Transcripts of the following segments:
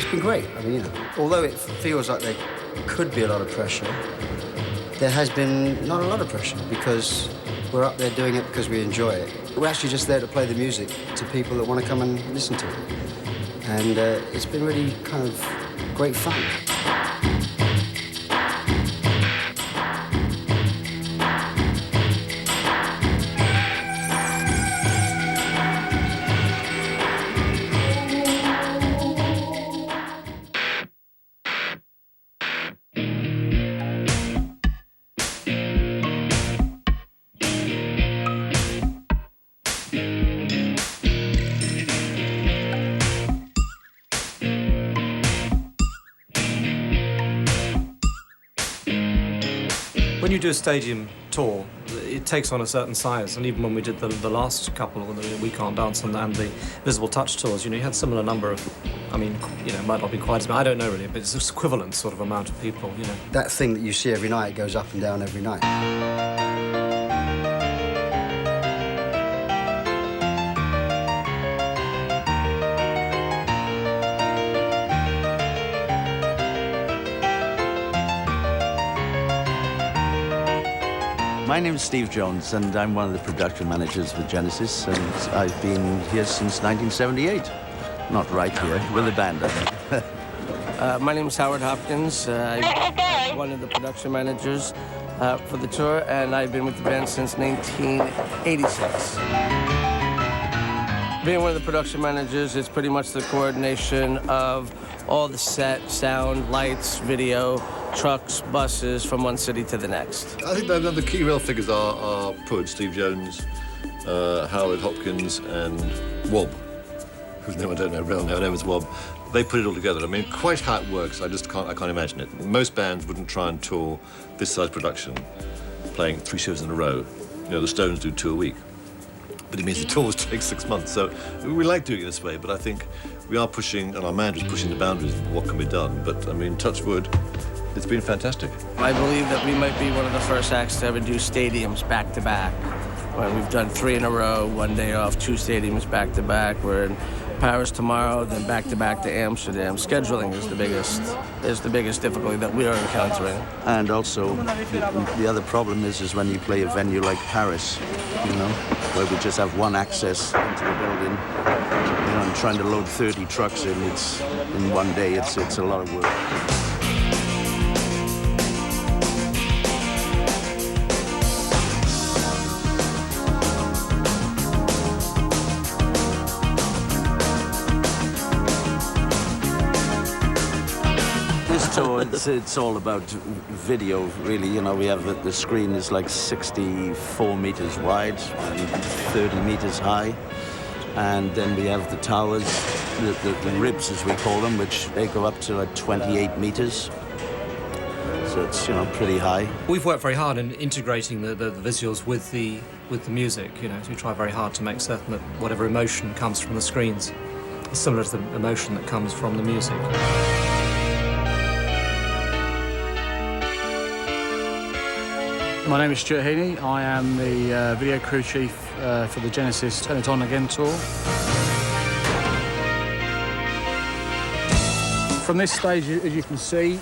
it's been great. I mean, although it feels like there could be a lot of pressure, there has been not a lot of pressure because we're up there doing it because we enjoy it. We're actually just there to play the music to people that want to come and listen to it. And it's been really kind of great fun. When you do a stadium tour, it takes on a certain size, and even when we did the last couple, the We Can't Dance and the Visible Touch tours, you had similar number of, it might not be quite as many, I don't know really, but it's this equivalent sort of amount of people, That thing that you see every night goes up and down every night. My name is Steve Jones, and I'm one of the production managers with Genesis, and I've been here since 1978. Not right here, with the band. My name is Howard Hopkins. I'm one of the production managers for the tour, and I've been with the band since 1986. Being one of the production managers, it's pretty much the coordination of all the set, sound, lights, video, trucks, buses from one city to the next. I think the key real figures are Pud, Steve Jones, Howard Hopkins, and Wob, whose name I don't know, real name is Wob. They put it all together. I mean, quite how it works, I can't imagine it. Most bands wouldn't try and tour this size production, playing 3 shows in a row. The Stones do 2 a week. But it means the tours take 6 months. So we like doing it this way, but I think we are pushing, and our manager's pushing the boundaries of what can be done. But, I mean, touch wood, it's been fantastic. I believe that we might be one of the first acts to ever do stadiums back-to-back. When we've done 3 in a row, 1 day off, 2 stadiums back-to-back. We're in Paris tomorrow, then back-to-back to Amsterdam. Scheduling is the biggest difficulty that we are encountering. And also, the other problem is when you play a venue like Paris, where we just have one access into the building, and trying to load 30 trucks in one day, it's a lot of work. It's all about video, really. We have the screen is like 64 meters wide and 30 meters high. And then we have the towers, the ribs, as we call them, which they go up to like 28 meters. So it's, pretty high. We've worked very hard in integrating the visuals with the music, So we try very hard to make certain that whatever emotion comes from the screens is similar to the emotion that comes from the music. My name is Stuart Heaney. I am the video crew chief for the Genesis Turn It On Again tour. From this stage, as you can see,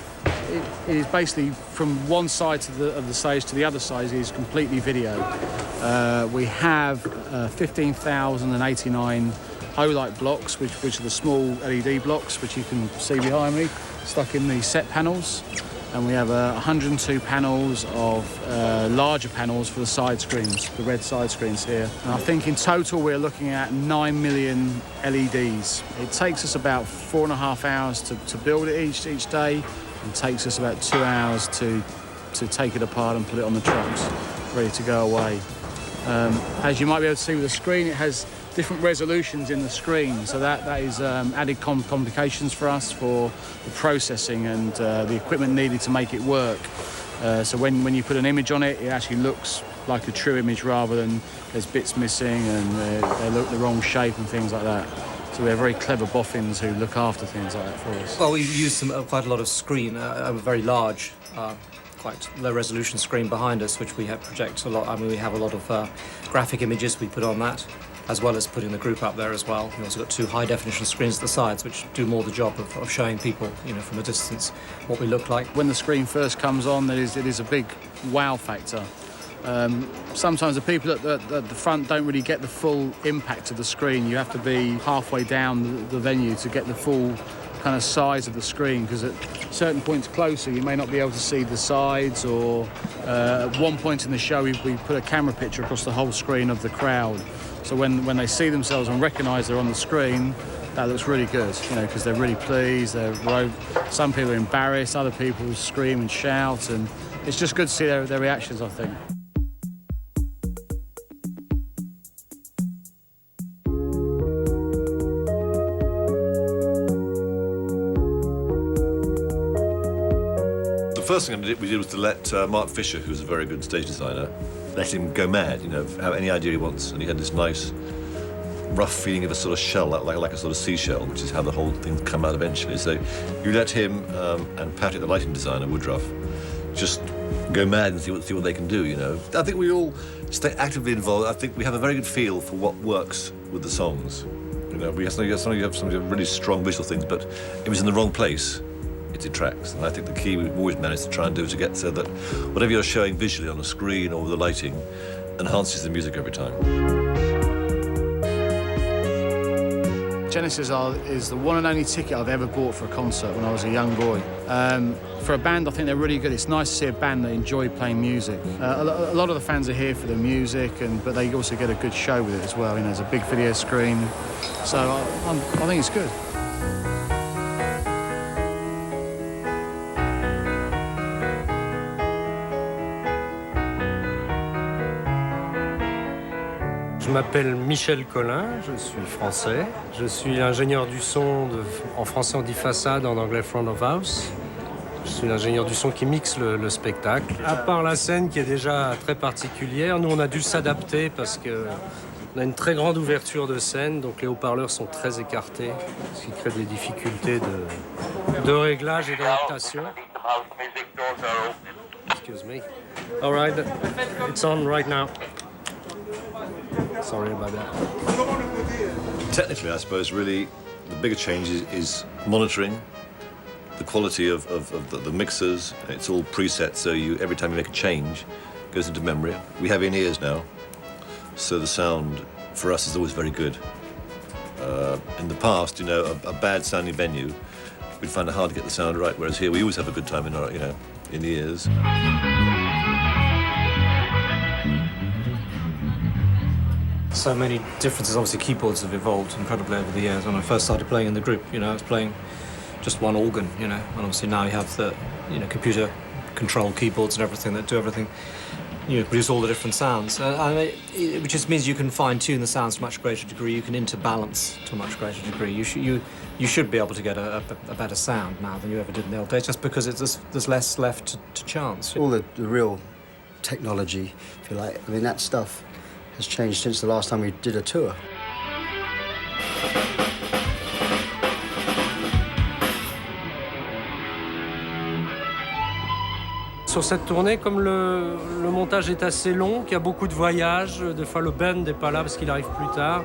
it is basically from one side of the stage to the other side is completely video. We have 15,089 O-light blocks, which are the small LED blocks, which you can see behind me, stuck in the set panels. And we have 102 panels of larger panels for the side screens, the red side screens here. And I think in total we're looking at 9 million LEDs. It takes us about 4.5 hours to build it each day, and takes us about 2 hours to take it apart and put it on the trucks, ready to go away. As you might be able to see with the screen, it has different resolutions in the screen, so that is added complications for us for the processing and the equipment needed to make it work. So when you put an image on it, it actually looks like a true image rather than there's bits missing and they look the wrong shape and things like that. So we have very clever boffins who look after things like that for us. Well, we use quite a lot of screen, a very large, quite low-resolution screen behind us, which we have project a lot. I mean, we have a lot of graphic images we put on that. as well as putting the group up there as well. You've also got 2 high-definition screens at the sides, which do more the job of showing people, you know, from a distance what we look like. When the screen first comes on, it is a big wow factor. Sometimes the people at the front don't really get the full impact of the screen. You have to be halfway down the venue to get the full kind of size of the screen, because at certain points closer you may not be able to see the sides, or at one point in the show we put a camera picture across the whole screen of the crowd. So when they see themselves and recognise they're on the screen, that looks really good, you know, because they're really pleased. Some people are embarrassed, other people scream and shout, and it's just good to see their reactions, I think. The first thing we did was to let Mark Fisher, who's a very good stage designer, let him go mad, you know, have any idea he wants. And he had this nice, rough feeling of a sort of shell, like a sort of seashell, which is how the whole thing come out eventually. So you let him and Patrick, the lighting designer, Woodruff, just go mad and see what they can do, you know. I think we all stay actively involved. I think we have a very good feel for what works with the songs. You know, you have some really strong visual things, but if it's in the wrong place, it detracts. And I think the key we've always managed to try and do is to get so that whatever you're showing visually on a screen or with the lighting enhances the music every time. Genesis is the one and only ticket I've ever bought for a concert when I was a young boy. For a band, I think they're really good. It's nice to see a band that enjoy playing music. A lot of the fans are here for the music, but they also get a good show with it as well. You know, there's a big video screen, so I think it's good. Je m'appelle Michel Collin, je suis français. Je suis ingénieur du son, en français on dit façade, en anglais front of house. Je suis l'ingénieur du son qui mixe le spectacle. À part la scène qui est déjà très particulière, nous on a dû s'adapter parce qu'on a une très grande ouverture de scène, donc les haut-parleurs sont très écartés, ce qui crée des difficultés de réglage et d'adaptation. Excuse me. All right, it's on right now. Sorry about that. Technically, I suppose, really, the bigger change is monitoring the quality of the mixers. It's all preset, so every time you make a change, it goes into memory. We have in-ears now, so the sound for us is always very good. In the past, you know, a bad-sounding venue, we'd find it hard to get the sound right, whereas here we always have a good time in our, you know, in the ears. So many differences. Obviously, keyboards have evolved incredibly over the years. When I first started playing in the group, you know, I was playing just one organ, you know, and obviously now you have the, you know, computer-controlled keyboards and everything that do everything. You know, produce all the different sounds, which just means you can fine-tune the sounds to a much greater degree. You can interbalance to a much greater degree. You should be able to get a better sound now than you ever did in the old days, just because there's less left to chance. All the real technology, if you like, I mean, that stuff has changed since the last time we did a tour. Sur cette tournée, comme le montage est assez long, qu'il y a beaucoup de voyages, des fois le band n'est pas là parce qu'il arrive plus tard,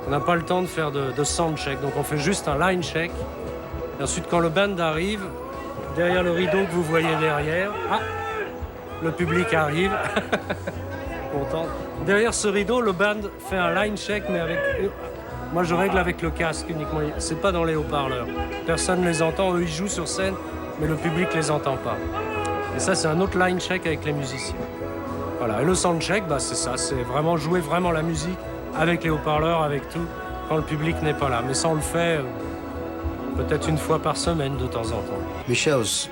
on n'a pas le temps de faire de sound check, donc on fait juste un line check. Et ensuite, quand le band arrive, derrière le rideau que vous voyez derrière, le public arrive. Content. Derrière ce rideau, le band fait un line check, mais moi je règle avec le casque uniquement. C'est pas dans les haut-parleurs. Personne ne les entend, eux ils jouent sur scène, mais le public les entend pas. Et ça, c'est un autre line check avec les musiciens. Voilà. Et le sound check, c'est ça, c'est vraiment jouer vraiment la musique avec les haut-parleurs, avec tout, quand le public n'est pas là. Mais ça, on le fait peut-être une fois par semaine de temps en temps. Michel's,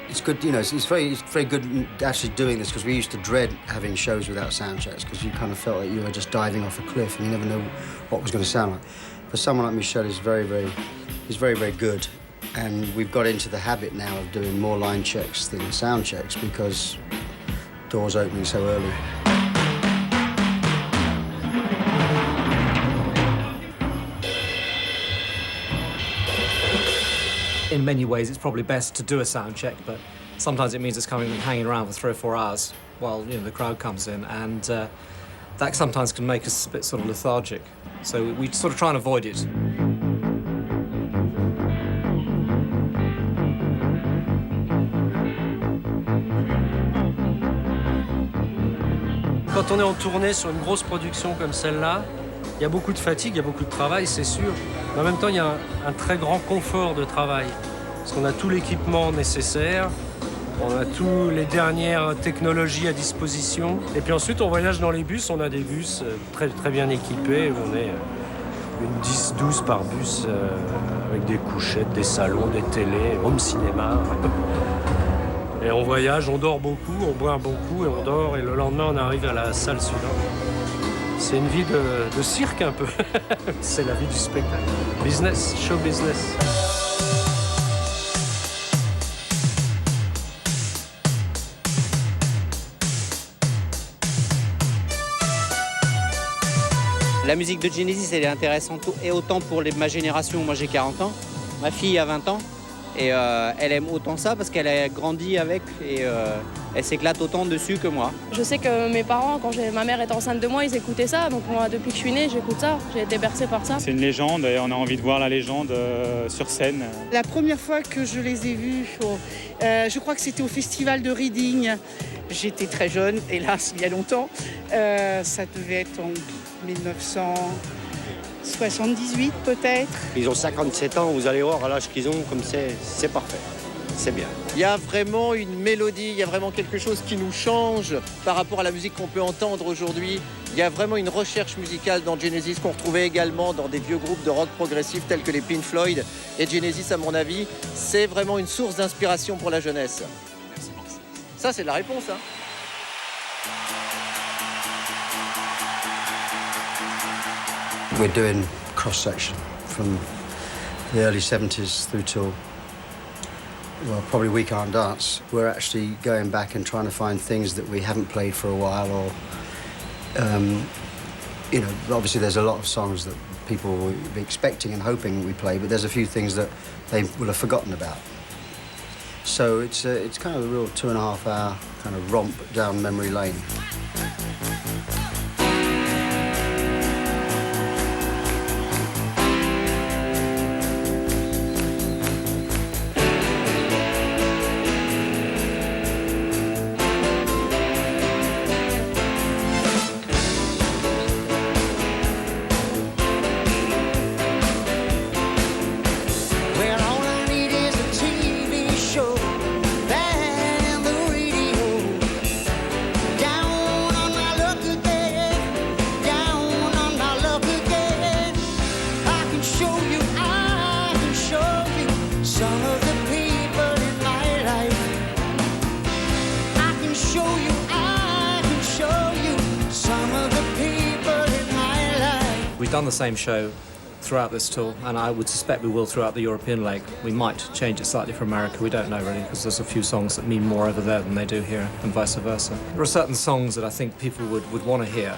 it's good, you know, it's very good actually doing this, because we used to dread having shows without sound checks, because you kind of felt like you were just diving off a cliff and you never know what was going to sound like. For someone like Michel, he's very, very good. And we've got into the habit now of doing more line checks than sound checks, because doors opening so early. In many ways, it's probably best to do a sound check, but sometimes it means it's coming and hanging around for 3 or 4 hours while, you know, the crowd comes in. And that sometimes can make us a bit sort of lethargic. So we sort of try and avoid it. Quand on est en tournée sur une grosse production comme celle-là, il y a beaucoup de fatigue, il y a beaucoup de travail, c'est sûr. Mais en même temps, il y a un très grand confort de travail. Parce qu'on a tout l'équipement nécessaire, on a toutes les dernières technologies à disposition. Et puis ensuite, on voyage dans les bus. On a des bus très, très bien équipés. On est une 10-12 par bus avec des couchettes, des salons, des télés, home cinéma. Et on voyage, on dort beaucoup, on boit beaucoup et on dort. Et le lendemain, on arrive à la salle suivante. C'est une vie de cirque un peu. C'est la vie du spectacle. Business, show business. La musique de Genesis, elle est intéressante et autant pour ma génération, moi j'ai 40 ans, ma fille a 20 ans, et elle aime autant ça parce qu'elle a grandi avec et elle s'éclate autant dessus que moi. Je sais que mes parents, quand ma mère était enceinte de moi, ils écoutaient ça, donc moi depuis que je suis née, j'écoute ça, j'ai été bercée par ça. C'est une légende et on a envie de voir la légende sur scène. La première fois que je les ai vus, je crois que c'était au festival de Reading. J'étais très jeune, hélas, il y a longtemps. Ça devait être en 1978 peut-être. Ils ont 57 ans, vous allez voir à l'âge qu'ils ont, comme c'est parfait. C'est bien. Il y a vraiment une mélodie, il y a vraiment quelque chose qui nous change par rapport à la musique qu'on peut entendre aujourd'hui. Il y a vraiment une recherche musicale dans Genesis qu'on retrouvait également dans des vieux groupes de rock progressif tels que les Pink Floyd. Et Genesis, à mon avis, c'est vraiment une source d'inspiration pour la jeunesse. Ça, c'est la réponse, hein. We're doing cross-section from the early 70s through till, well, probably We Can't Dance. We're actually going back and trying to find things that we haven't played for a while, or, you know, obviously there's a lot of songs that people will be expecting and hoping we play, but there's a few things that they will have forgotten about. So it's kind of a real 2.5 hour kind of romp down memory lane. We've done the same show throughout this tour, and I would suspect we will throughout the European leg. We might change it slightly for America, we don't know really, because there's a few songs that mean more over there than they do here, and vice versa. There are certain songs that I think people would want to hear.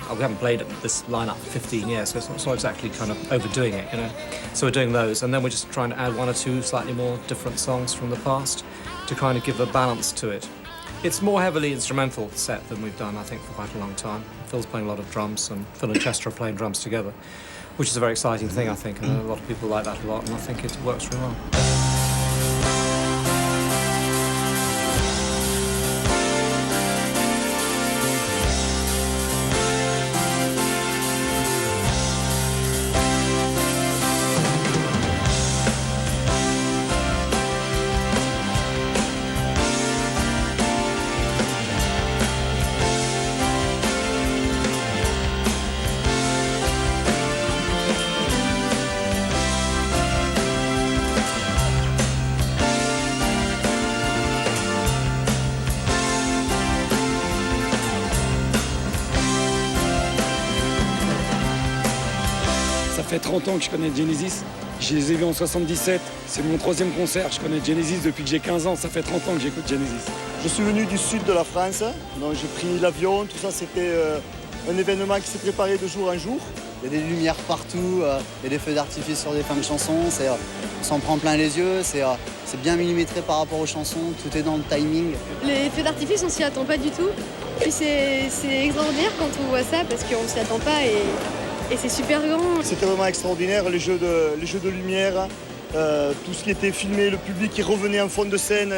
We haven't played this lineup for 15 years, so it's not exactly kind of overdoing it, you know. So we're doing those, and then we're just trying to add one or two slightly more different songs from the past to kind of give a balance to it. It's more heavily instrumental set than we've done, I think, for quite a long time. Phil's playing a lot of drums, and Phil and Chester are playing drums together, which is a very exciting thing, I think, and a lot of people like that a lot, and I think it works really well. Ça fait 30 ans que je connais Genesis. Je les ai vus en 77. C'est mon 3e concert. Je connais Genesis depuis que j'ai 15 ans. Ça fait 30 ans que j'écoute Genesis. Je suis venu du sud de la France. Donc j'ai pris l'avion. Tout ça, c'était un événement qui s'est préparé de jour en jour. Il y a des lumières partout. Il y a des feux d'artifice sur des fins de chansons. On s'en prend plein les yeux. C'est bien millimétré par rapport aux chansons. Tout est dans le timing. Les feux d'artifice, on s'y attend pas du tout. Puis c'est extraordinaire quand on voit ça parce qu'on s'y attend pas et c'est super grand. C'était vraiment extraordinaire, les jeux de lumière, tout ce qui était filmé, le public qui revenait en fond de scène,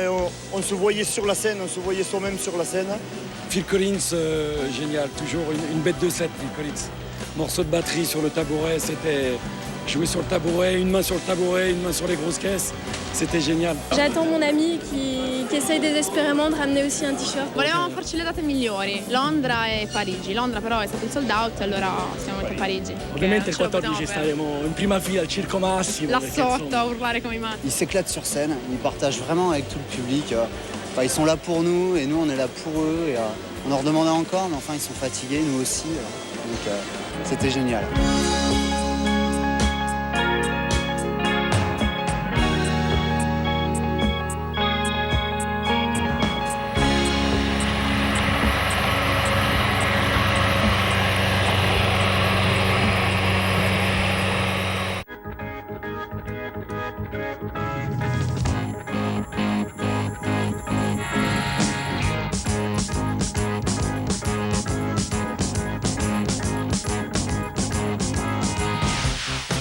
on se voyait sur la scène, on se voyait soi-même sur la scène. Phil Collins, génial, toujours une bête de scène, Phil Collins. Morceau de batterie sur le tabouret, c'était jouer sur le tabouret, une main sur le tabouret, une main sur les grosses caisses, c'était génial. J'attends mon ami qui essaye désespérément de ramener aussi un t-shirt. Volevamo farci le date migliori, Londra e Parigi. Londra però è stato il sold out, allora siamo andati a Parigi. Ovviamente il 14 staremo in prima fila al Circo Massimo. Là sotto a urlare come i matti. Ils s'éclatent sur scène, ils partagent vraiment avec tout le public. Enfin, ils sont là pour nous et nous on est là pour eux. Et, on leur demandait encore, mais enfin ils sont fatigués, nous aussi. Donc c'était génial.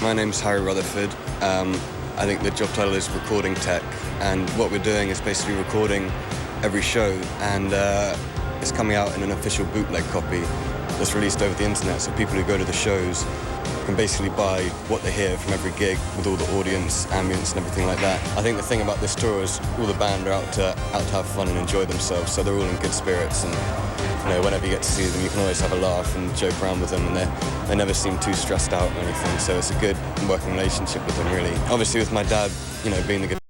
My name's Harry Rutherford. I think the job title is recording tech, and what we're doing is basically recording every show, and it's coming out in an official bootleg copy that's released over the internet, so people who go to the shows can basically buy what they hear from every gig with all the audience, ambience and everything like that. I think the thing about this tour is all the band are out to have fun and enjoy themselves, so they're all in good spirits, and whenever you get to see them, you can always have a laugh and joke around with them, and they never seem too stressed out or anything, so it's a good working relationship with them, really. Obviously with my dad, being the